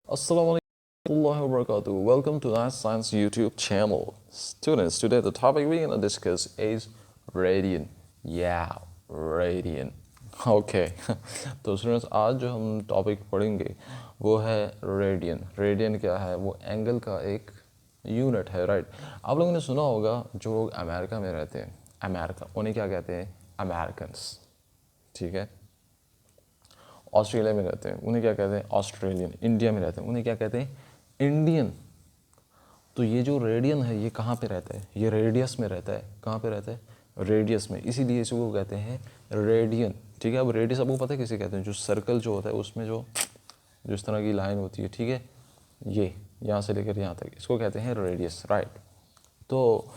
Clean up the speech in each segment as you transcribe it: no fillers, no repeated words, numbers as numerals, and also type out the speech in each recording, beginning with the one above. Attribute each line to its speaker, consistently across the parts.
Speaker 1: Assalamu alaikum warahmatullahi wabarakatuh. Welcome to Nice Science YouTube channel. Students, today the topic we're going to discuss is radian. Yeah, radian. Okay. तो students आज जो हम topic पढ़ेंगे वो है radian. Radian क्या है? वो एंगल का एक यूनिट है, राइट. आप लोगों ने सुना होगा जो लोग अमेरिका में रहते हैं, अमेरिका, उन्हें क्या कहते हैं? अमेरिकन्स. ठीक है. ऑस्ट्रेलिया में रहते हैं उन्हें क्या कहते हैं? ऑस्ट्रेलियन. इंडिया में रहते हैं उन्हें क्या कहते हैं? इंडियन. तो ये जो रेडियन है ये कहाँ पे रहता है? ये रेडियस में रहता है. कहाँ पे रहता है? रेडियस में. इसीलिए इसको कहते हैं रेडियन. ठीक है. अब रेडियस आपको पता है किसे कहते हैं? जो सर्कल जो होता है उसमें जो इस तरह की लाइन होती है, ठीक है, ये यहाँ से लेकर यहाँ तक, इसको कहते हैं रेडियस, राइट. तो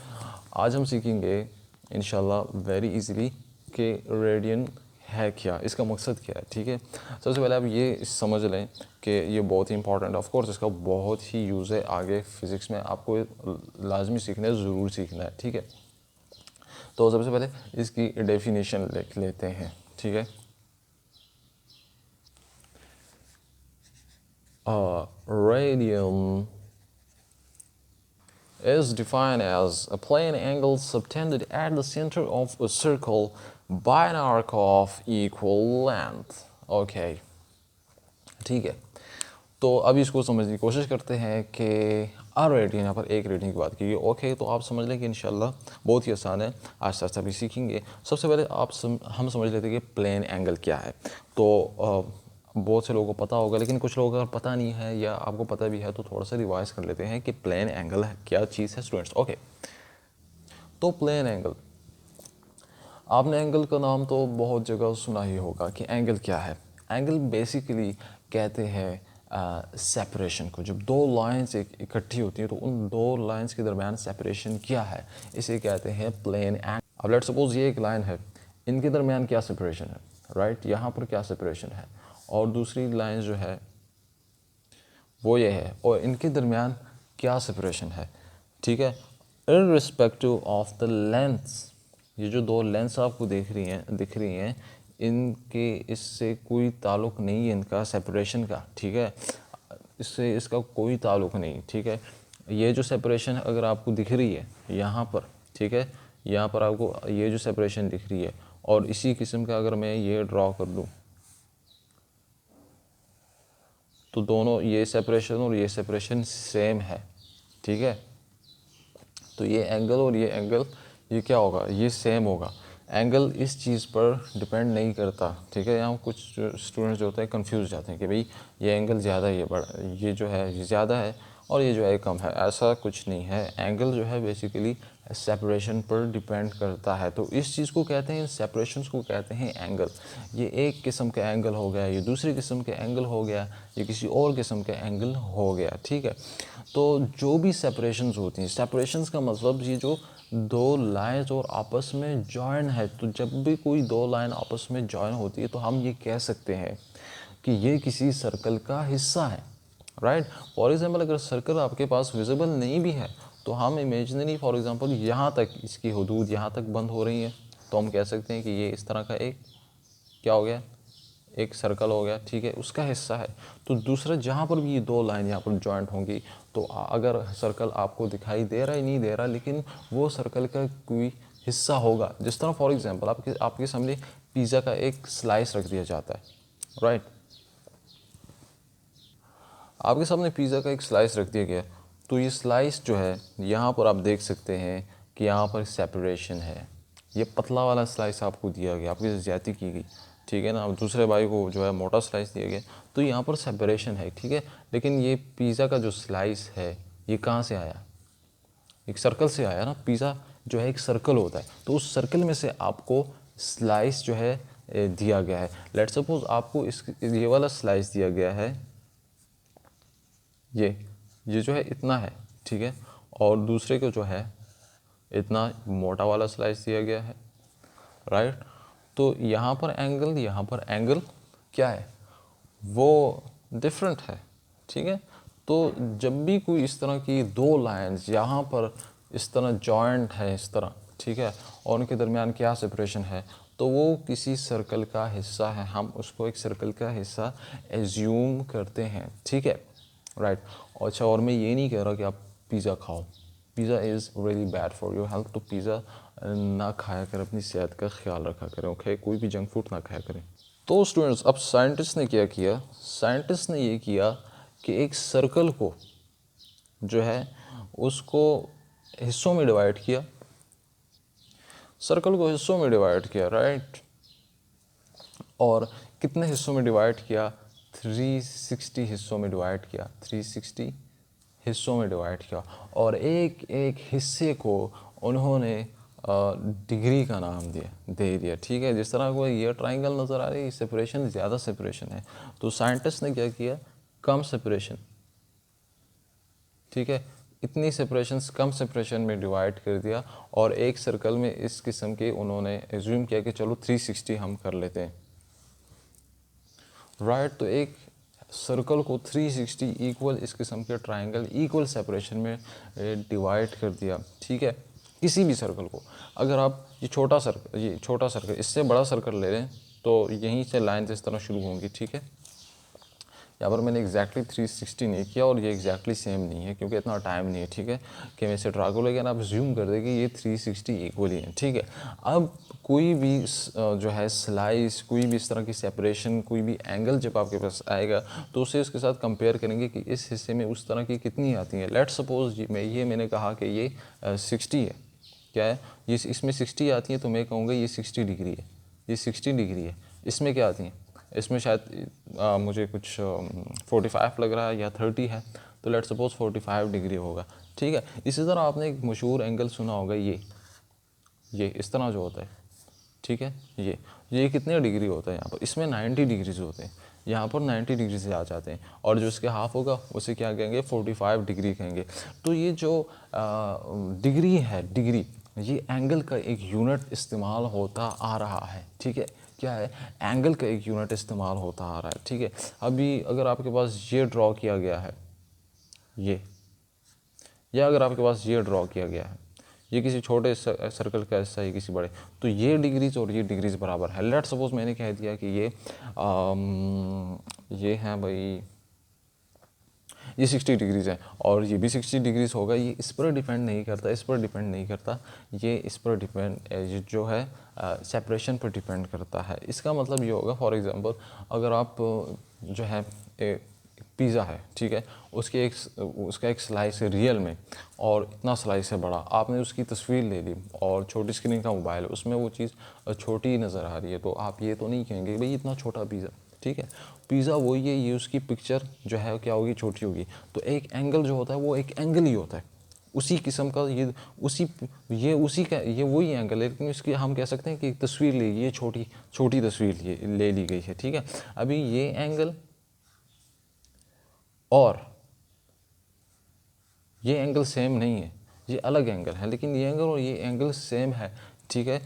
Speaker 1: आज हम सीखेंगे इंशाल्लाह वेरी इजीली कि रेडियन है क्या, इसका मकसद क्या है. ठीक है. सबसे पहले आप ये समझ लें कि ये बहुत ही इंपॉर्टेंट, ऑफ कोर्स इसका बहुत ही यूज़ है आगे फिज़िक्स में, आपको लाजमी सीखना है, ज़रूर सीखना है. ठीक है. तो सबसे पहले इसकी डेफिनेशन लिख लेते हैं. ठीक है. Radian is defined as a plane angle subtended at the center of a circle by an arc of equal length. Okay. ठीक है. तो अब इसको समझने की कोशिश करते हैं कि रेडियन, यहाँ पर एक रेडियन की बात की. ओके. तो आप समझ लें कि इंशाल्लाह बहुत ही आसान है, आस्ते आस्ते भी सीखेंगे. सबसे पहले हम समझ लेते हैं कि प्लेन एंगल क्या है. तो बहुत से लोगों को पता होगा, लेकिन कुछ लोगों को अगर पता नहीं है या आपको पता भी है तो थोड़ा सा रिवाइज कर लेते हैं कि प्लेन एंगल क्या चीज़ है स्टूडेंट्स. ओके. तो प्लेन एंगल, आपने एंगल का नाम तो बहुत जगह सुना ही होगा कि एंगल क्या है. एंगल बेसिकली कहते हैं सेपरेशन को. जब दो लाइंस इकट्ठी होती हैं तो उन दो लाइंस के दरमियान सेपरेशन क्या है, इसे कहते हैं प्लेन एंगल. अब लेट्स सपोज ये एक लाइन है, इनके दरमियान क्या सेपरेशन है, राइट. यहाँ पर क्या सेपरेशन है, और दूसरी लाइन जो है वो ये है, और इनके दरमियान क्या सेपरेशन है. ठीक है. इररिस्पेक्टिव ऑफ द लेंथ्स, ये जो दो लेंस आपको दिख रही हैं, इनके इससे कोई ताल्लुक़ नहीं है इनका सेपरेशन का. ठीक है. इससे इसका कोई ताल्लुक़ नहीं. ठीक है. ये जो सेपरेशन अगर आपको दिख रही है यहाँ पर, ठीक है, यहाँ पर आपको ये जो सेपरेशन दिख रही है, और इसी किस्म का अगर मैं ये ड्रॉ कर दूँ तो दोनों ये सेपरेशन और ये सेपरेशन सेम है. ठीक है. तो ये एंगल और ये एंगल, ये क्या होगा? ये सेम होगा. एंगल इस चीज़ पर डिपेंड नहीं करता. ठीक है. यहाँ कुछ स्टूडेंट्स जो होते हैं कंफ्यूज जाते हैं कि भाई ये एंगल ज़्यादा है, ये बड़ा, ये जो है ये ज़्यादा है और ये जो है कम है. ऐसा कुछ नहीं है. एंगल जो है बेसिकली सेपरेशन पर डिपेंड करता है. तो इस चीज़ को कहते हैं, सेपरेशंस को कहते हैं एंगल. ये एक किस्म का एंगल हो गया, ये दूसरी किस्म का एंगल हो गया, ये किसी और किस्म का एंगल हो गया. ठीक है. तो जो भी सेपरेशंस होती हैं, सेपरेशंस का मतलब ये जो दो लाइंस और आपस में जॉइन है, तो जब भी कोई दो लाइन आपस में जॉइन होती है तो हम ये कह सकते हैं कि ये किसी सर्कल का हिस्सा है, राइट. फॉर एग्जांपल अगर सर्कल आपके पास विजिबल नहीं भी है तो हम इमेजिनरी, फॉर एग्जांपल यहाँ तक इसकी हुदूद यहाँ तक बंद हो रही हैं, तो हम कह सकते हैं कि ये इस तरह का एक क्या हो गया, एक सर्कल हो गया. ठीक है. उसका हिस्सा है. तो दूसरा जहाँ पर भी ये दो लाइन यहाँ पर जॉइंट होंगी, तो अगर सर्कल आपको दिखाई दे रहा है नहीं दे रहा, लेकिन वो सर्कल का कोई हिस्सा होगा. जिस तरह फॉर एग्जांपल आपके सामने पिज़्ज़ा का एक स्लाइस रख दिया जाता है, राइट. आपके सामने पिज़्ज़ा का एक स्लाइस रख दिया गया, तो ये स्लाइस जो है यहाँ पर आप देख सकते हैं कि यहाँ पर सेपरेशन है. ये पतला वाला स्लाइस आपको दिया गया, आपकी ज़्यादती की गई. ठीक है ना. अब दूसरे भाई को जो है मोटा स्लाइस दिया गया, तो यहाँ पर सेपरेशन है. ठीक है. लेकिन ये पिज़्ज़ा का जो स्लाइस है ये कहाँ से आया? एक सर्कल से आया ना. पिज़्ज़ा जो है एक सर्कल होता है, तो उस सर्कल में से आपको स्लाइस जो है दिया गया है. लेट्स सपोज आपको ये वाला स्लाइस दिया गया है, ये जो है इतना है. ठीक है. और दूसरे को जो है इतना मोटा वाला स्लाइस दिया गया है, राइट. तो यहाँ पर एंगल क्या है? वो डिफरेंट है. ठीक है. तो जब भी कोई इस तरह की दो लाइंस यहाँ पर इस तरह जॉइंट है इस तरह, ठीक है, और उनके दरमियान क्या सेपरेशन है, तो वो किसी सर्कल का हिस्सा है. हम उसको एक सर्कल का हिस्सा एज्यूम करते हैं. ठीक है. राइट। अच्छा, और मैं ये नहीं कह रहा कि आप पिज़्ज़ा खाओ, pizza is really bad for your health, तो पिज़्ज़ा ना खाया करें, अपनी सेहत का ख्याल रखा करें, ओके, कोई भी जंक फूड ना खाया करें। तो स्टूडेंट्स, अब साइंटिस्ट ने क्या किया, साइंटिस्ट ने ये किया कि एक सर्कल को जो है उसको हिस्सों में डिवाइड किया, सर्कल को हिस्सों में डिवाइड किया, राइट। और कितने हिस्सों में डिवाइड किया, 360 हिस्सों में डिवाइड किया, 360 हिस्सों में डिवाइड किया। और एक एक हिस्से को उन्होंने डिग्री का नाम दे दिया, ठीक है। जिस तरह को ये ट्राइंगल नज़र आ रही है, सेपरेशन ज़्यादा सेपरेशन है, तो साइंटिस्ट ने क्या किया, कम सेपरेशन, ठीक है, इतनी सेपरेशंस कम सेपरेशन में डिवाइड कर दिया। और एक सर्कल में इस किस्म के उन्होंने एज्यूम किया कि चलो 360 हम कर लेते हैं, राइट। तो एक सर्कल को 360 इक्वल इस किस्म के ट्राइंगल इक्वल सेपरेशन में डिवाइड कर दिया, ठीक है। किसी भी सर्कल को, अगर आप ये छोटा सर्कल इससे बड़ा सर्कल ले लें तो यहीं से लाइन इस तरह शुरू होंगी, ठीक है। यहाँ पर मैंने एग्जैक्टली 360 नहीं किया और ये एग्जैक्टली सेम नहीं है क्योंकि इतना टाइम नहीं है, ठीक है, कि मैं इसे ड्रा करूँ, लेकिन आप ज्यूम कर दें कि ये 360 इक्वली है, ठीक है। अब कोई भी जो है स्लाइस, कोई भी इस तरह की सेपरेशन, कोई भी एंगल जब आपके पास आएगा तो उसे उसके साथ कंपेयर करेंगे कि इस हिस्से में उस तरह की कितनी आती हैं। लेट्स सपोज मैंने कहा कि ये 60 है, क्या है ये, इसमें 60 आती है, तो मैं कहूँगा ये 60 डिग्री है, ये 60 डिग्री है। इसमें क्या आती हैं, इसमें शायद मुझे कुछ 45 लग रहा है या 30 है, तो लेट्स सपोज 45 डिग्री होगा, ठीक है। इसी तरह आपने एक मशहूर एंगल सुना होगा, ये इस तरह जो होता है, ठीक है, ये कितने डिग्री होता है यहाँ पर, इसमें 90 डिग्रीज होते हैं, यहाँ पर 90 डिग्री से आ जाते हैं, और जो इसके हाफ होगा उसे क्या कहेंगे, 45 डिग्री कहेंगे। तो ये जो डिग्री है, डिग्री, ये एंगल का एक यूनिट इस्तेमाल होता आ रहा है, ठीक है। क्या है, एंगल का एक यूनिट इस्तेमाल होता आ रहा है, ठीक है। अभी अगर आपके पास ये ड्रॉ किया गया है, ये, या अगर आपके पास ये ड्रॉ किया गया है, ये किसी छोटे सर्कल का हिस्सा है, किसी बड़े, तो ये डिग्रीज और ये डिग्रीज बराबर है। लेट सपोज मैंने कह दिया कि ये है भाई, ये 60 डिग्रीज़ है और ये भी 60 डिग्रीज़ होगा। ये इस पर डिपेंड नहीं करता, इस पर डिपेंड नहीं करता, ये इस पर डिपेंड, ये जो है सेपरेशन पर डिपेंड करता है। इसका मतलब ये होगा, फॉर एग्ज़ाम्पल अगर आप जो है पिज़्ज़ा है, ठीक है, उसका एक स्लाइस है रियल में और इतना स्लाइस है बड़ा, आपने उसकी तस्वीर ले ली और छोटी स्क्रीन का मोबाइल है, उसमें वो चीज़ छोटी नज़र आ रही है, तो आप ये तो नहीं कहेंगे भाई इतना छोटा पिज़्ज़ा, ठीक है। पिज़्ज़ा वही है, ये उसकी पिक्चर जो है क्या होगी, छोटी होगी। तो एक एंगल जो होता है वो एक एंगल ही होता है, उसी किस्म का, ये उसी का, ये वही एंगल है, लेकिन इसकी हम कह सकते हैं कि तस्वीर ली, ये छोटी तस्वीर ले ली गई है, ठीक है। अभी ये एंगल और ये एंगल सेम नहीं है, ये अलग एंगल है, लेकिन ये एंगल और ये एंगल सेम है, ठीक है।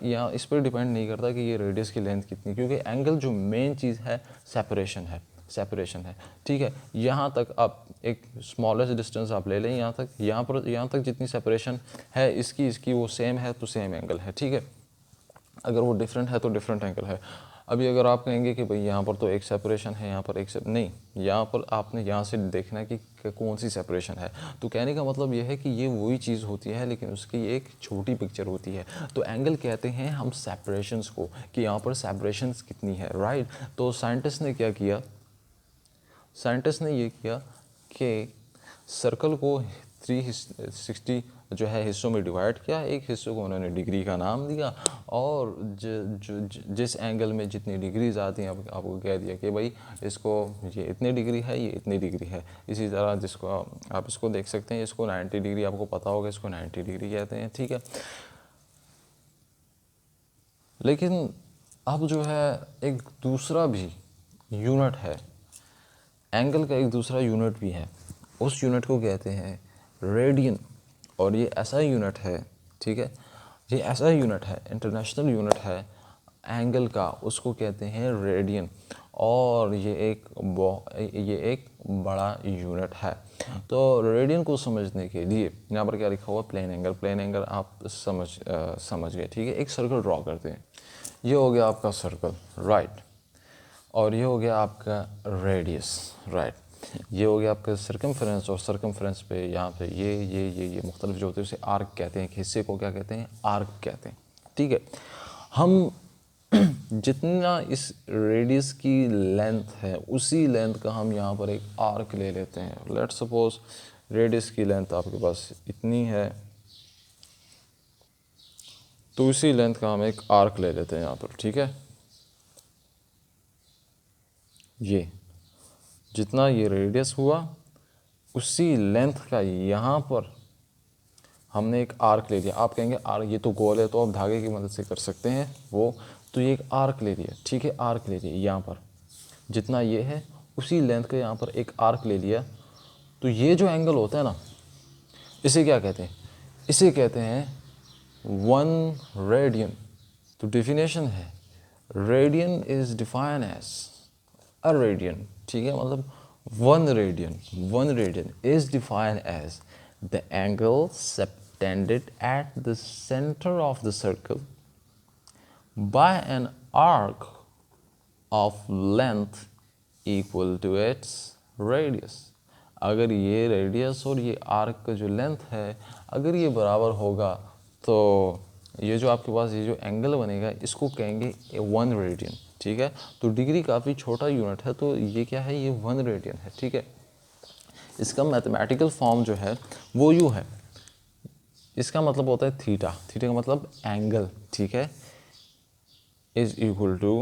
Speaker 1: यहाँ इस पर डिपेंड नहीं करता कि ये रेडियस की लेंथ कितनी, क्योंकि एंगल जो मेन चीज़ है सेपरेशन है, ठीक है। यहाँ तक आप एक स्मॉलेस्ट डिस्टेंस आप ले लें, यहाँ तक जितनी सेपरेशन है इसकी वो सेम है, तो सेम एंगल है, ठीक है। अगर वो डिफरेंट है तो डिफरेंट एंगल है। अभी अगर आप कहेंगे कि भाई यहाँ पर तो एक सेपरेशन है, यहाँ पर नहीं, यहाँ पर आपने यहाँ से देखना है कि कौन सी सेपरेशन है। तो कहने का मतलब ये है कि ये वही चीज़ होती है, लेकिन उसकी एक छोटी पिक्चर होती है। तो एंगल कहते हैं हम सेपरेशंस को, कि यहाँ पर सेपरेशंस कितनी है, राइट। तो साइंटिस्ट ने क्या किया, साइंटिस्ट ने ये किया कि सर्कल को 360 जो है हिस्सों में डिवाइड किया, एक हिस्से को उन्होंने डिग्री का नाम दिया, और जिस एंगल में जितनी डिग्रीज आती हैं आपको कह दिया कि भाई इसको ये इतनी डिग्री है, ये इतनी डिग्री है। इसी तरह जिसको आप इसको देख सकते हैं, इसको 90 डिग्री, आपको पता होगा इसको 90 डिग्री कहते हैं, ठीक है। लेकिन अब जो है एक दूसरा भी यूनिट है, एंगल का एक दूसरा यूनिट भी है, उस यूनिट को कहते हैं रेडियन। और ये ऐसा यूनिट है, ठीक है, ये ऐसा यूनिट है, इंटरनेशनल यूनिट है एंगल का, उसको कहते हैं रेडियन। और ये एक बड़ा यूनिट है। तो रेडियन को समझने के लिए यहाँ पर क्या लिखा हुआ, प्लेन एंगल आप समझ गए, ठीक है। एक सर्कल ड्रॉ करते हैं, ये हो गया आपका सर्कल, राइट, और ये हो गया आपका रेडियस, राइट। ये हो गया आपका सर्कमफ्रेंस, और सर्कमफ्रेंस पे यहाँ पे ये मुख्तलिफ जो होते हैं उसे आर्क कहते हैं, एक हिस्से को क्या कहते हैं, आर्क कहते हैं। ठीक है, हम जितना इस रेडियस की लेंथ है उसी लेंथ का हम यहाँ पर एक आर्क ले लेते हैं। लेट्स सपोज रेडियस की लेंथ आपके पास इतनी है, तो उसी लेंथ का हम एक आर्क ले लेते हैं यहाँ पर। ठीक है, ये जितना ये रेडियस हुआ उसी लेंथ का यहाँ पर हमने एक आर्क ले लिया। आप कहेंगे आर्क ये तो गोल है, तो आप धागे की मदद से कर सकते हैं वो, तो ये एक आर्क ले लिया। ठीक है, आर्क ले लिया यहाँ पर, जितना ये है उसी लेंथ का यहाँ पर एक आर्क ले लिया। तो ये जो एंगल होता है ना, इसे क्या कहते हैं, इसे कहते हैं 1 रेडियन। तो डेफिनेशन है, radian is define as a radian. ठीक है, मतलब 1 radian is defined as the angle subtended at the center of the circle by an arc of length equal to its radius। अगर ये रेडियस और ये arc का जो लेंथ है अगर ये बराबर होगा, तो ये जो आपके पास ये जो एंगल बनेगा इसको कहेंगे 1 रेडियन। ठीक है, तो डिग्री काफ़ी छोटा यूनिट है, तो ये क्या है, ये 1 रेडियन है। ठीक है, इसका मैथमेटिकल फॉर्म जो है वो यूँ है, इसका मतलब होता है थीटा, थीटा का मतलब एंगल। ठीक है, इज इक्वल टू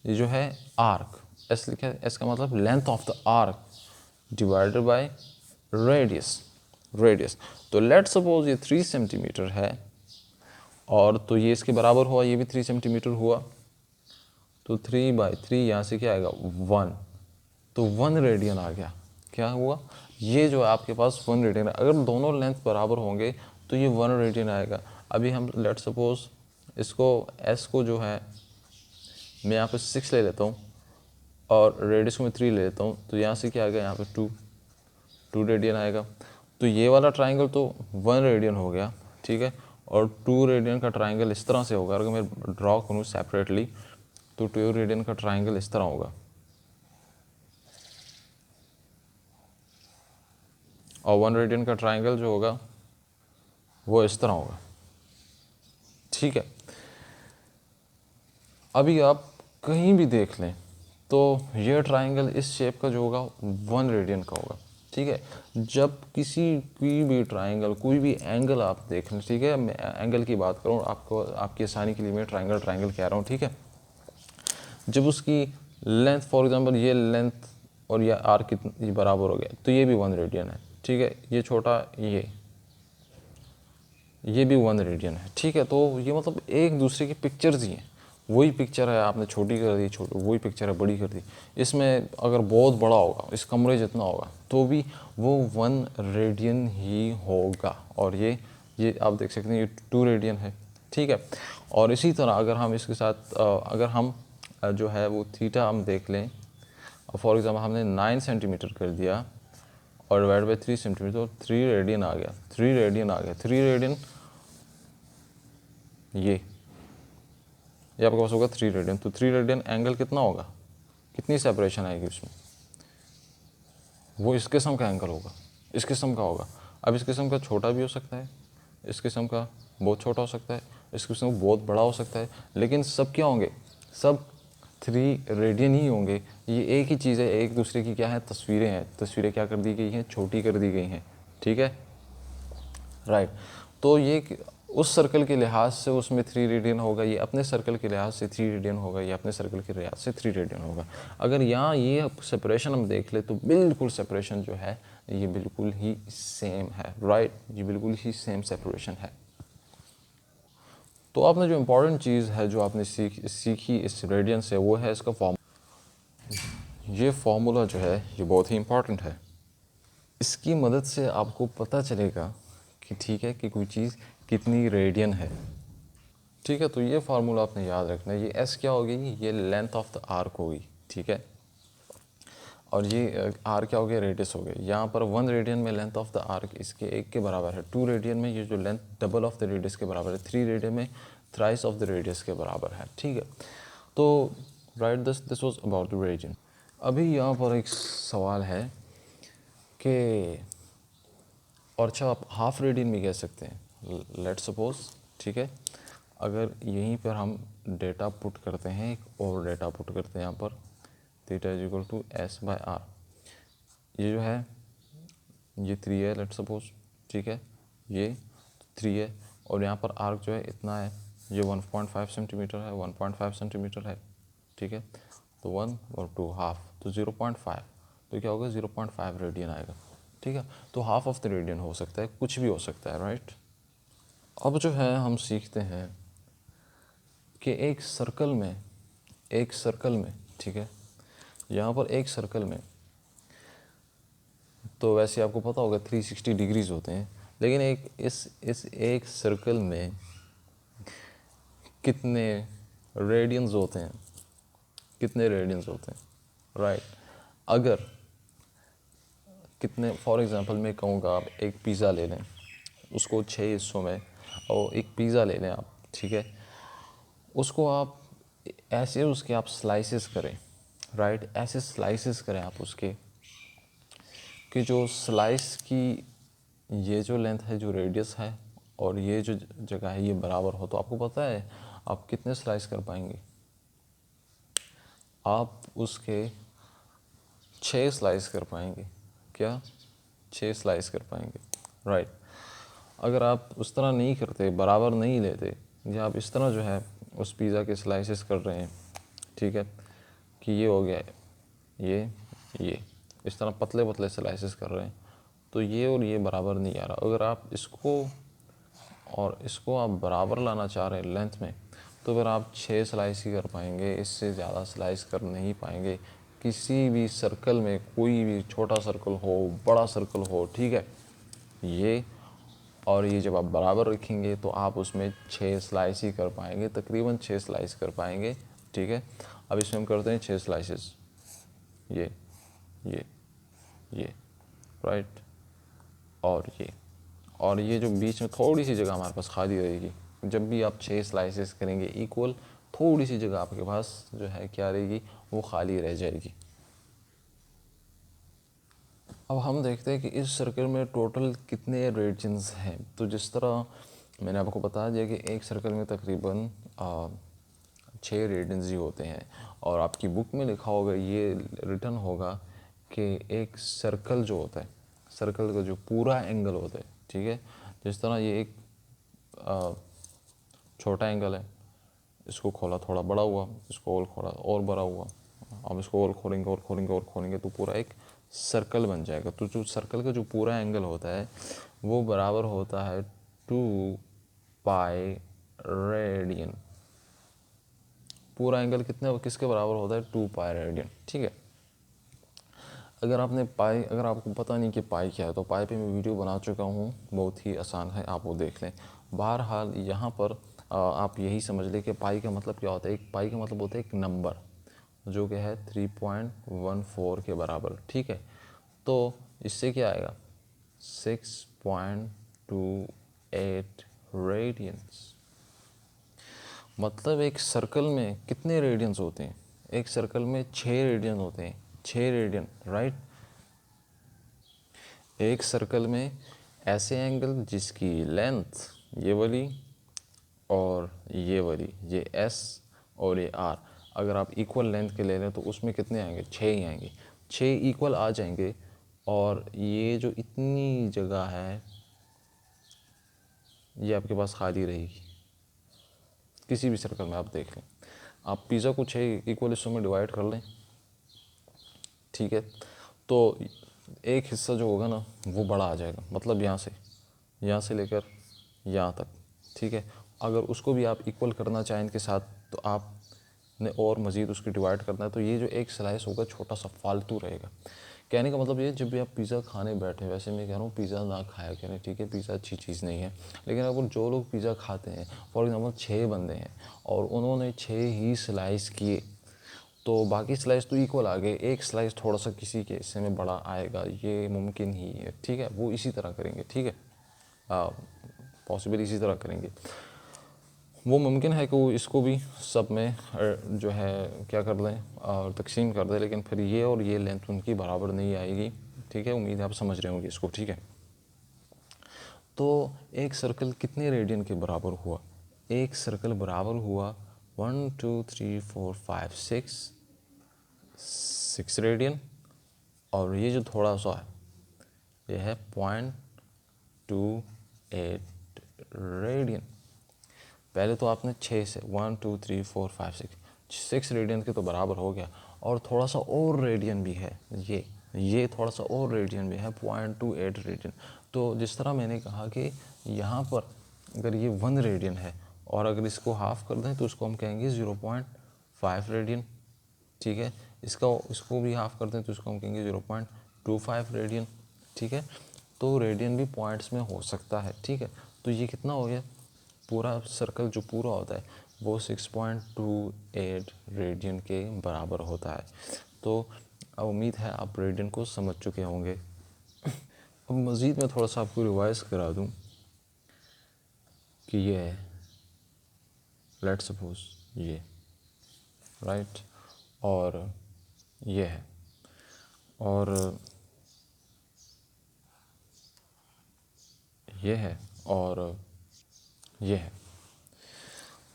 Speaker 1: ये जो है आर्क, एस लिखा है, एस का मतलब length of the arc divided by radius. Radius तो लेट सपोज ये 3 सेंटीमीटर है, और तो ये इसके बराबर हुआ, ये भी 3 सेंटीमीटर हुआ, तो 3/3 यहाँ से क्या आएगा 1, तो 1 रेडियन आ गया। क्या हुआ, ये जो है आपके पास 1 रेडियन है। अगर दोनों लेंथ बराबर होंगे तो ये 1 रेडियन आएगा। अभी हम लेट सपोज इसको एस को जो है मैं यहाँ पे 6 ले लेता हूँ और रेडियस को मैं 3 ले लेता हूँ, तो यहाँ से क्या आएगा, यहाँ पे 2 रेडियन आएगा। तो ये वाला ट्राइंगल तो 1 रेडियन हो गया। ठीक है, और 2 रेडियन का ट्राइंगल इस तरह से होगा। अगर मैं ड्रॉ करूँ सेपरेटली तो 2 रेडियन का ट्राइंगल इस तरह होगा, और 1 रेडियन का ट्राइंगल जो होगा वो इस तरह होगा। ठीक है, अभी आप कहीं भी देख लें तो ये ट्राइंगल इस शेप का जो होगा 1 रेडियन का होगा। ठीक है, जब किसी कोई भी ट्राइंगल, कोई भी एंगल आप देख लें, ठीक है, मैं एंगल की बात करूँ, आपको आपकी आसानी के लिए मैं ट्राइंगल कह रहा हूँ। ठीक है, जब उसकी लेंथ फॉर एग्जांपल ये लेंथ और ये आर्क कितनी बराबर हो गया, तो ये भी 1 रेडियन है। ठीक है, ये छोटा ये भी 1 रेडियन है। ठीक है, तो ये मतलब एक दूसरे की पिक्चर्स ही हैं। वही पिक्चर है, आपने छोटी कर दी, छोटी वही पिक्चर है बड़ी कर दी। इसमें अगर बहुत बड़ा होगा, इस कमरे जितना होगा, तो भी वो 1 रेडियन ही होगा। और ये आप देख सकते हैं ये 2 रेडियन है। ठीक है, और इसी तरह अगर हम इसके साथ अगर हम जो है वो थीटा हम देख लें, फॉर एग्जाम्पल हमने 9 सेंटीमीटर कर दिया और डिवाइड बाई 3 सेंटीमीटर, तो 3 रेडियन आ गया। 3 रेडियन आ गया, 3 रेडियन ये आपके पास होगा 3 रेडियन। तो 3 रेडियन एंगल कितना होगा, कितनी सेपरेशन आएगी उसमें, वो इस किस्म का एंगल होगा, इस किस्म का होगा। अब इस किस्म का छोटा भी हो सकता है, इस किस्म का बहुत छोटा हो सकता है, इस किस्म का बहुत बड़ा हो सकता है, लेकिन सब क्या होंगे, सब 3 रेडियन ही होंगे। ये एक ही चीज़ है, एक दूसरे की क्या है, तस्वीरें हैं। तस्वीरें क्या कर दी गई हैं, छोटी कर दी गई हैं। ठीक है, राइट। तो ये उस सर्कल के लिहाज से उसमें 3 रेडियन होगा, ये अपने सर्कल के लिहाज से 3 रेडियन होगा, ये अपने सर्कल के लिहाज से 3 रेडियन होगा। अगर यहाँ ये सेपरेशन हम देख ले तो बिल्कुल सेपरेशन जो है ये बिल्कुल ही सेम है, राइट, ये बिल्कुल ही सेम सेपरेशन है। तो आपने जो इम्पोर्टेंट चीज़ है जो आपने सीखी इस रेडियन से, वो है इसका फॉर्मूला। ये फॉर्मूला जो है ये बहुत ही इम्पोर्टेंट है। इसकी मदद से आपको पता चलेगा कि ठीक है कि कोई चीज़ कितनी रेडियन है। ठीक है, तो ये फार्मूला आपने याद रखना है। ये एस क्या होगी, ये लेंथ ऑफ द आर्क होगी। ठीक है, और ये आर क्या हो गया, रेडियस हो गया। यहाँ पर 1 रेडियन में लेंथ ऑफ द आर्क इसके 1 के बराबर है। 2 रेडियन में ये जो length double of the radius के बराबर है। 3 रेडियन में थ्राइस ऑफ द रेडियस के बराबर है। ठीक है, तो right this was about the radian. अभी यहाँ पर एक सवाल है कि, और अच्छा आप हाफ रेडियन भी कह सकते हैं, लेट्स सपोज, ठीक है। अगर यहीं पर हम डेटा पुट करते हैं, एक और डेटा पुट करते हैं यहाँ पर, theta is equal to S by R, ये जो है ये 3 है लेट्स सपोज, ठीक है, ये 3 है, और यहाँ पर आर्क जो है इतना है, ये 1.5 सेंटीमीटर है, 1.5 सेंटीमीटर है, ठीक है। तो 1 और 2 हाफ, तो 0.5, तो क्या होगा 0.5 रेडियन आएगा, ठीक है। तो हाफ ऑफ द रेडियन हो सकता है, कुछ भी हो सकता है, राइट। अब जो है हम सीखते हैं कि एक सर्कल में, ठीक है, यहाँ पर एक सर्कल में, तो वैसे आपको पता होगा 360 डिग्रीज होते हैं, लेकिन एक इस एक सर्कल में कितने रेडियंस होते हैं, कितने रेडियंस होते हैं, राइट। अगर कितने, फॉर एग्जांपल मैं कहूँगा आप एक पिज़्ज़ा ले लें, उसको 6 हिस्सों में, और एक पिज़्ज़ा ले लें आप, ठीक है, उसको आप ऐसे उसके आप स्लाइसेस करें, राइट, ऐसे स्लाइसेस करें आप उसके, कि जो स्लाइस की ये जो लेंथ है, जो रेडियस है, और ये जो जगह है ये बराबर हो, तो आपको पता है आप कितने स्लाइस कर पाएंगे, आप उसके 6 स्लाइस कर पाएंगे, क्या 6 स्लाइस कर पाएंगे, राइट। अगर आप उस तरह नहीं करते, बराबर नहीं लेते, या आप इस तरह जो है उस पिज़्ज़ा के स्लाइसेस कर रहे हैं, ठीक है, कि ये हो गया, ये इस तरह पतले पतले स्लाइसेस कर रहे हैं, तो ये और ये बराबर नहीं आ रहा। अगर आप इसको और इसको आप बराबर लाना चाह रहे हैं लेंथ में, तो फिर आप 6 स्लाइस ही कर पाएंगे, इससे ज़्यादा स्लाइस कर नहीं पाएंगे। किसी भी सर्कल में, कोई भी छोटा सर्कल हो, बड़ा सर्कल हो, ठीक है, ये और ये जब आप बराबर रखेंगे तो आप उसमें 6 स्लाइस ही कर पाएंगे, तकरीबन 6 स्लाइस कर पाएंगे, ठीक है। अब इसमें हम करते हैं 6 स्लाइसेस, ये ये ये राइट, और ये जो बीच में थोड़ी सी जगह हमारे पास खाली रहेगी, जब भी आप 6 स्लाइसेस करेंगे इक्वल, थोड़ी सी जगह आपके पास जो है क्या रहेगी, वो खाली रह जाएगी। अब हम देखते हैं कि इस सर्कल में टोटल कितने रेडियंस हैं। तो जिस तरह मैंने आपको बता दिया कि एक सर्कल में तकरीबन 6 रेडियंस ही होते हैं, और आपकी बुक में लिखा होगा, ये रिटर्न होगा कि एक सर्कल जो होता है, सर्कल का जो पूरा एंगल होता है, ठीक है, जिस तरह ये एक छोटा एंगल है, इसको खोला थोड़ा बड़ा हुआ, इसको और खोला और बड़ा हुआ, अब इसको और खोलेंगे और खोलेंगे और खोलेंगे तो पूरा एक सर्कल बन जाएगा। तो जो सर्कल का जो पूरा एंगल होता है वो बराबर होता है 2 पाई रेडियन। पूरा एंगल कितने किसके बराबर होता है, 2 पाई रेडियन, ठीक है। अगर आपको पता नहीं कि पाई क्या है, तो पाई पे मैं वीडियो बना चुका हूँ, बहुत ही आसान है, आप वो देख लें। बहरहाल यहाँ पर आप यही समझ लें कि पाई का मतलब क्या होता है। एक पाई का मतलब होता है एक नंबर, जो कि है 3.14 के बराबर, ठीक है। तो इससे क्या आएगा, 6.28 रेडियंस। मतलब एक सर्कल में कितने रेडियंस होते हैं, एक सर्कल में 6 रेडियन होते हैं, 6 रेडियन, राइट। एक सर्कल में ऐसे एंगल जिसकी लेंथ ये वाली और ये वाली, ये एस और ये आर, अगर आप इक्वल लेंथ के ले लें तो उसमें कितने आएंगे, 6 ही आएंगे, 6 इक्वल आ जाएंगे। और ये जो इतनी जगह है ये आपके पास खाली रहेगी। किसी भी सर्कल में आप देख लें, आप पिज़्ज़ा को 6 इक्वल हिस्सों में डिवाइड कर लें, ठीक है, तो एक हिस्सा जो होगा ना वो बड़ा आ जाएगा, मतलब यहाँ से लेकर यहाँ तक, ठीक है। अगर उसको भी आप इक्वल करना चाहें इनके साथ, तो आपने और मज़ीद उसकी डिवाइड करना है, तो ये जो एक स्लाइस होगा छोटा सा फालतू रहेगा। कहने का मतलब ये, जब भी आप पिज़्ज़ा खाने बैठे, वैसे मैं कह रहा हूँ पिज़्ज़ा ना खाया करें, ठीक है, पिज़्ज़ा अच्छी चीज़ नहीं है, लेकिन अगर जो लोग पिज़्ज़ा खाते हैं, फॉर एग्ज़ाम्पल 6 बंदे हैं और उन्होंने 6 ही स्लाइस किए, तो बाकी स्लाइस तो इक्वल आ गए, एक स्लाइस थोड़ा सा किसी के हिस्से में बड़ा आएगा, ये मुमकिन ही है, ठीक है। वो इसी तरह करेंगे, ठीक है, पॉसिबल इसी तरह करेंगे। वो मुमकिन है कि वो इसको भी सब में जो है क्या कर लें और तकसीम कर दें, लेकिन फिर ये और ये लेंथ उनकी बराबर नहीं आएगी। ठीक है, उम्मीद है आप समझ रहे होंगे इसको। ठीक है, तो एक सर्कल कितने रेडियन के बराबर हुआ? एक सर्कल बराबर हुआ 1 2 3 4 5 6 रेडियन, और ये जो थोड़ा सा है ये है 0.28 रेडियन। पहले तो आपने 6 से 1 2 3 4 5 6 रेडियन के तो बराबर हो गया, और थोड़ा सा और रेडियन भी है, ये थोड़ा सा और रेडियन भी है 0.28 रेडियन। तो जिस तरह मैंने कहा कि यहाँ पर अगर ये 1 रेडियन है और अगर इसको हाफ कर दें तो उसको हम कहेंगे 0.5 रेडियन। ठीक है, इसको भी हाफ कर दें तो इसको हम कहेंगे 0.25 रेडियन। ठीक है, तो रेडियन भी पॉइंट्स में हो सकता है। ठीक है, तो ये कितना हो गया? पूरा सर्कल जो पूरा होता है वो 6.28 रेडियन के बराबर होता है। तो अब उम्मीद है आप रेडियन को समझ चुके होंगे। अब मज़ीद मैं थोड़ा सा आपको रिवाइज़ करा दूं कि ये है, लेट्स सपोज ये राइट, और ये है, और ये है, और ये है।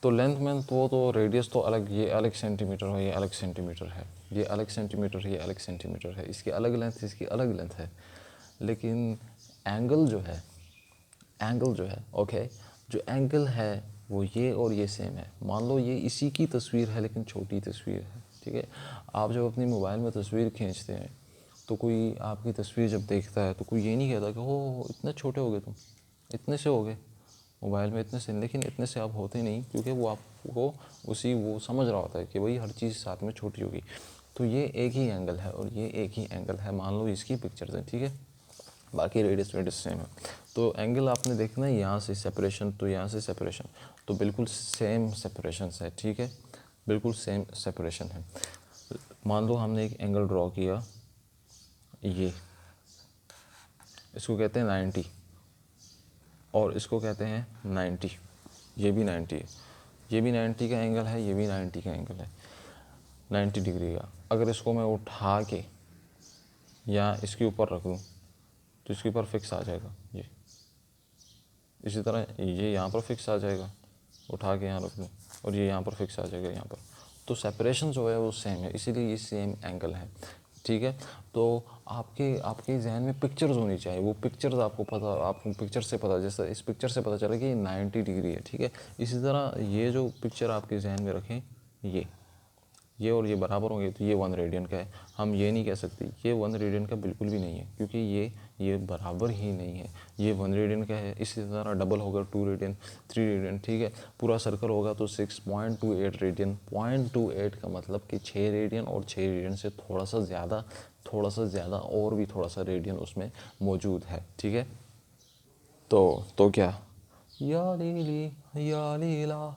Speaker 1: तो लेंथ में तो रेडियस तो अलग, ये अलग सेंटीमीटर है, ये अलग सेंटीमीटर है, ये अलग सेंटीमीटर है, ये अलग सेंटीमीटर है, इसकी अलग लेंथ, इसकी अलग लेंथ है। लेकिन एंगल जो है, ओके, जो एंगल है वो ये और ये सेम है। मान लो ये इसी की तस्वीर है लेकिन छोटी तस्वीर है। ठीक है, आप जब अपनी मोबाइल में तस्वीर खींचते हैं तो कोई आपकी तस्वीर जब देखता है तो कोई ये नहीं कहता कि हो इतने छोटे हो गए तुम, इतने से हो गए मोबाइल में, इतने से। लेकिन इतने से आप होते नहीं, क्योंकि वो आपको वो समझ रहा होता है कि भाई हर चीज़ साथ में छोटी होगी। तो ये एक ही एंगल है और ये एक ही एंगल है, मान लो इसकी पिक्चर्स हैं। ठीक है, बाकी रेडियस सेम है। तो एंगल आपने देखना है, यहाँ से सेपरेशन तो यहाँ से सेपरेशन, तो बिल्कुल सेम सेपरेशन है। ठीक है, बिल्कुल सेम सेपरेशन है। मान लो हमने एक एंगल ड्रॉ किया, ये इसको कहते हैं 90 और इसको कहते हैं 90, ये भी 90 है, ये भी 90 का एंगल है, ये भी 90 का एंगल है, 90 डिग्री का। अगर इसको मैं उठा के या इसके ऊपर रख दूँ तो इसके ऊपर फिक्स आ जाएगा ये। इसी तरह ये यहाँ पर फिक्स आ जाएगा, उठा के यहाँ रख दूँ, और ये यहाँ पर फिक्स आ जाएगा यहाँ पर। तो सेपरेशन जो है वो सेम है, इसीलिए ये सेम एंगल है। ठीक है, तो आपके जहन में पिक्चर्स होनी चाहिए, वो पिक्चर्स आपको पिक्चर से पता, जैसे इस पिक्चर से पता चला कि ये 90 डिग्री है। ठीक है, इसी तरह ये जो पिक्चर आपके जहन में रखें, ये और ये बराबर होंगे तो ये 1 रेडियन का है। हम ये नहीं कह सकते ये 1 रेडियन का बिल्कुल भी नहीं है, क्योंकि ये बराबर ही नहीं है। ये 1 रेडियन का है, इसी तरह डबल होगा 2 रेडियन, 3 रेडियन। ठीक है, पूरा सर्कल होगा तो 6.28 रेडियन। 0.28 का मतलब कि 6 रेडियन, और 6 रेडियन से थोड़ा सा ज़्यादा और भी थोड़ा सा रेडियन उसमें मौजूद है। ठीक है, तो क्या या लीली या लीला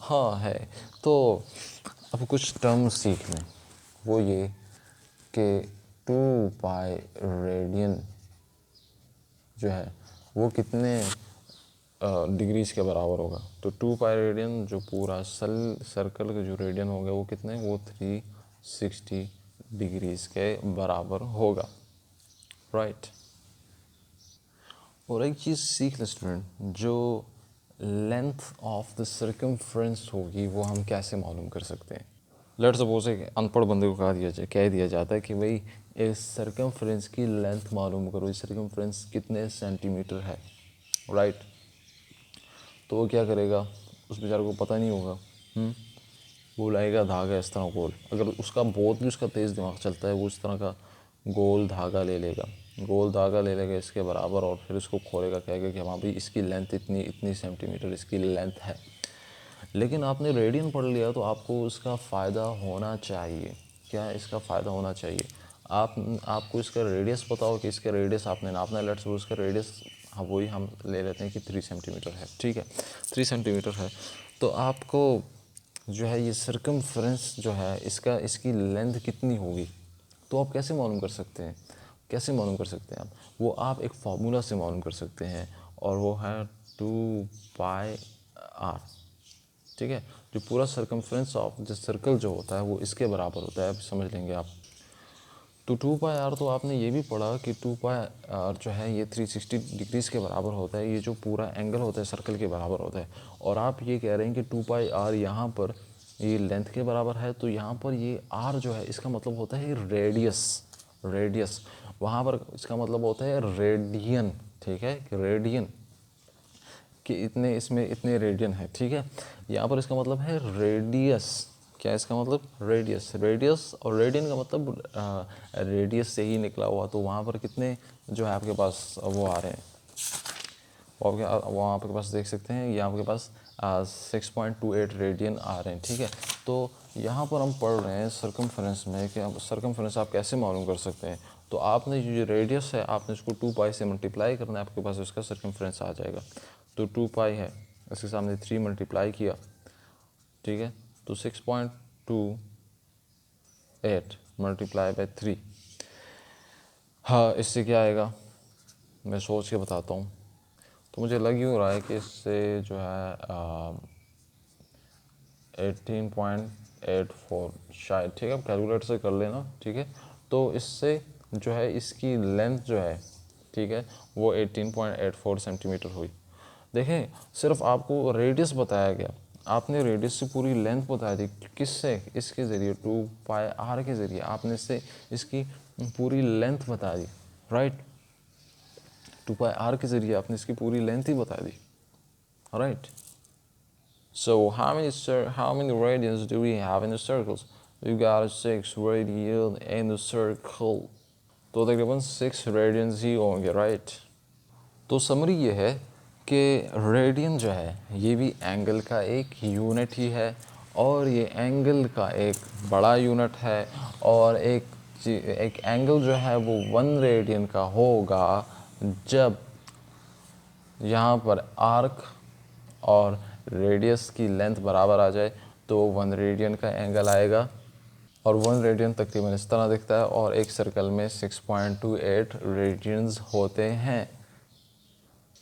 Speaker 1: हाँ है, तो अब कुछ टर्म सीख लें। वो ये कि 2 पाई रेडियन जो है वो कितने डिग्रीज़ के बराबर होगा। तो 2 पाई रेडियन जो पूरा सर्कल का जो रेडियन होगा वो कितने, वो 360 डिग्रीज़ के बराबर होगा। राइट, और एक चीज़ सीख लें स्टूडेंट, जो लेंथ ऑफ द सर्कमफ्रेंस होगी वो हम कैसे मालूम कर सकते हैं। लेट्स सपोज एक अनपढ़ बंदे को कह दिया जाता है कि भाई इस सर्कमफ्रेंस की लेंथ मालूम करो, इस सर्कमफ्रेंस कितने सेंटीमीटर है। राइट, तो वो क्या करेगा, उस बेचारे को पता नहीं होगा। वो लाएगा धागा इस तरह गोल, अगर उसका बहुत भी उसका तेज़ दिमाग चलता है वो इस तरह का गोल धागा ले लेगा इसके बराबर, और फिर इसको खोलेगा, कहेगा कि हाँ भाई इसकी लेंथ इतनी सेंटीमीटर इसकी लेंथ है। लेकिन आपने रेडियन पढ़ लिया तो आपको इसका फ़ायदा होना चाहिए। क्या इसका फ़ायदा होना चाहिए? आपको इसका रेडियस पता हो कि इसका रेडियस आपने नापना है। लेट्स सपोज उसका रेडियस, हाँ वही हम ले लेते हैं कि 3 सेंटीमीटर है। ठीक है, 3 सेंटीमीटर है, तो आपको जो है ये सर्कमफ्रेंस जो है इसकी लेंथ कितनी होगी, तो आप कैसे मालूम कर सकते हैं, कैसे मालूम कर सकते हैं वो आप एक फार्मूला से मालूम कर सकते हैं, और वो है 2πr। ठीक है, जो पूरा सर्कमफ्रेंस ऑफ द सर्कल जो होता है वो इसके बराबर होता है, अब समझ लेंगे आप। तो 2πr तो आपने ये भी पढ़ा कि 2πr जो है ये 360 डिग्रीज़ के बराबर होता है, ये जो पूरा एंगल होता है सर्कल के बराबर होता है। और आप ये कह रहे हैं कि 2πr यहाँ पर ये लेंथ के बराबर है, तो यहाँ पर ये r जो है इसका मतलब होता है रेडियस, रेडियस वहाँ पर इसका मतलब होता है रेडियन। ठीक है, रेडियन कि इतने इसमें इतने रेडियन है। ठीक है, यहाँ पर इसका मतलब है रेडियस। क्या इसका मतलब रेडियस, रेडियस और रेडियन का मतलब रेडियस से ही निकला हुआ, तो वहाँ पर कितने जो है आपके पास वो आ रहे हैं, वो आपके पास देख सकते हैं, ये आपके पास 6.28 रेडियन आ रहे हैं। ठीक है, तो यहाँ पर हम पढ़ रहे हैं सर्कमफ्रेंस में कि सर्कमफ्रेंस आप कैसे मालूम कर सकते हैं। तो आपने जो रेडियस है आपने इसको 2π से मल्टीप्लाई करना है, आपके पास उसका सर्कमफ्रेंस आ जाएगा। तो 2π है, इसके सामने 3 मल्टीप्लाई किया। ठीक है, तो 6.28 मल्टीप्लाई बाई 3, हाँ इससे क्या आएगा मैं सोच के बताता हूँ। तो मुझे लग यूँ रहा है कि इससे जो है 18.84 शायद। ठीक है, आप कैलकुलेटर से कर लेना। ठीक है, तो इससे जो है इसकी लेंथ जो है, ठीक है, वो 18.84 सेंटीमीटर हुई। देखें, सिर्फ आपको रेडियस बताया गया, आपने रेडियस से पूरी लेंथ बता दी, किससे, इसके ज़रिए 2πr के ज़रिए आपने इससे इसकी पूरी लेंथ बता दी। राइट, 2πr के ज़रिए आपने इसकी पूरी लेंथ ही बता दी। Right, so how many radians do we have in the circles? We got 6 radian in the circle, तो तकरीबन 6 रेडियंस ही होंगे। राइट, तो समरी ये है कि रेडियन जो है ये भी एंगल का एक यूनिट ही है, और ये एंगल का एक बड़ा यूनिट है, और एक एंगल जो है वो 1 रेडियन का होगा जब यहाँ पर आर्क और रेडियस की लेंथ बराबर आ जाए, तो 1 रेडियन का एंगल आएगा। और 1 रेडियन तकरीबन इस तरह दिखता है, और एक सर्कल में 6.28 रेडियंस होते हैं।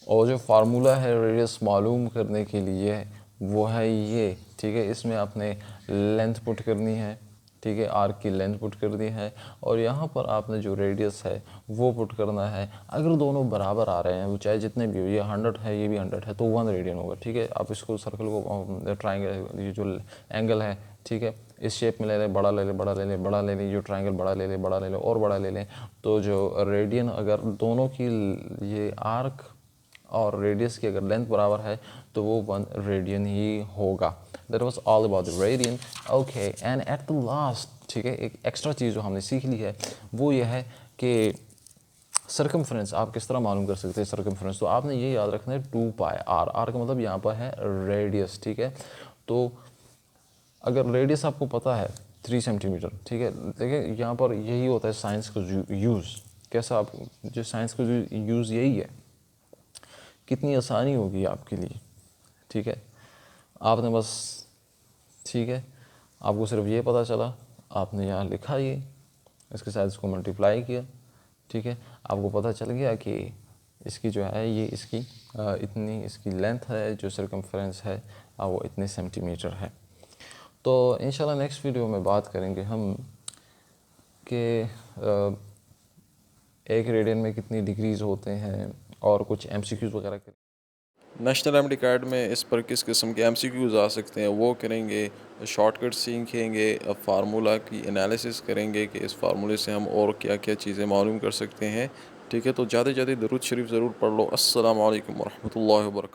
Speaker 1: और जो फार्मूला है रेडियस मालूम करने के लिए वो है ये। ठीक है, इसमें आपने लेंथ पुट करनी है। ठीक है, आर्क की लेंथ पुट करनी है, और यहाँ पर आपने जो रेडियस है वो पुट करना है। अगर दोनों बराबर आ रहे हैं, वो चाहे जितने भी हो, ये 100 है ये भी 100 है, तो 1 रेडियन होगा। ठीक है, आप इसको सर्कल को ट्राइंगल, ये जो एंगल है, ठीक है, इस शेप में ले लें, बड़ा ले लें, बड़ा ले लें, बड़ा ले लें, जो ट्राइंगल बड़ा ले लें, बड़ा ले लें और बड़ा ले लें, तो जो रेडियन अगर दोनों की ये आर्क और रेडियस की अगर लेंथ बराबर है तो वो 1 रेडियन ही होगा। That was all about the radian. Okay, and at the last, ठीक है, एक एक्स्ट्रा चीज़ जो हमने सीख ली है वो ये है कि सर्कमफ्रेंस आप किस तरह मालूम कर सकते हैं। सर्कमफ्रेंस तो आपने ये याद रखना है 2πr, आर का मतलब यहाँ पर है रेडियस। ठीक है, तो अगर रेडियस आपको पता है 3 सेंटीमीटर, ठीक है, देखिए यहाँ पर यही होता है साइंस का यूज़। कैसा, आप जो साइंस का यूज़ यही है, कितनी आसानी होगी आपके लिए। ठीक है, आपने बस, ठीक है, आपको सिर्फ ये पता चला, आपने यहाँ लिखा ये, इसके साथ इसको मल्टीप्लाई किया। ठीक है, आपको पता चल गया कि इसकी जो है ये इसकी इतनी इसकी लेंथ है, जो सर्कमफ्रेंस है वो इतने सेंटीमीटर है। तो इंशाल्लाह नेक्स्ट वीडियो में बात करेंगे हम कि 1 रेडियन में कितनी डिग्रीज़ होते हैं, और कुछ MCQs वगैरह करेंगे।
Speaker 2: नेशनल एमडी कार्ड में इस पर किस किस्म के MCQs आ सकते हैं वो करेंगे, शॉर्टकट सीखेंगे, फार्मूला की एनालिसिस करेंगे कि इस फार्मूले से हम और क्या क्या चीज़ें मालूम कर सकते हैं। ठीक है, तो ज़्यादा से ज़्यादा दरूद शरीफ ज़रूर पढ़ लो। अस्सलाम वालेकुम वरहमतुल्लाहि वबरकातुहू।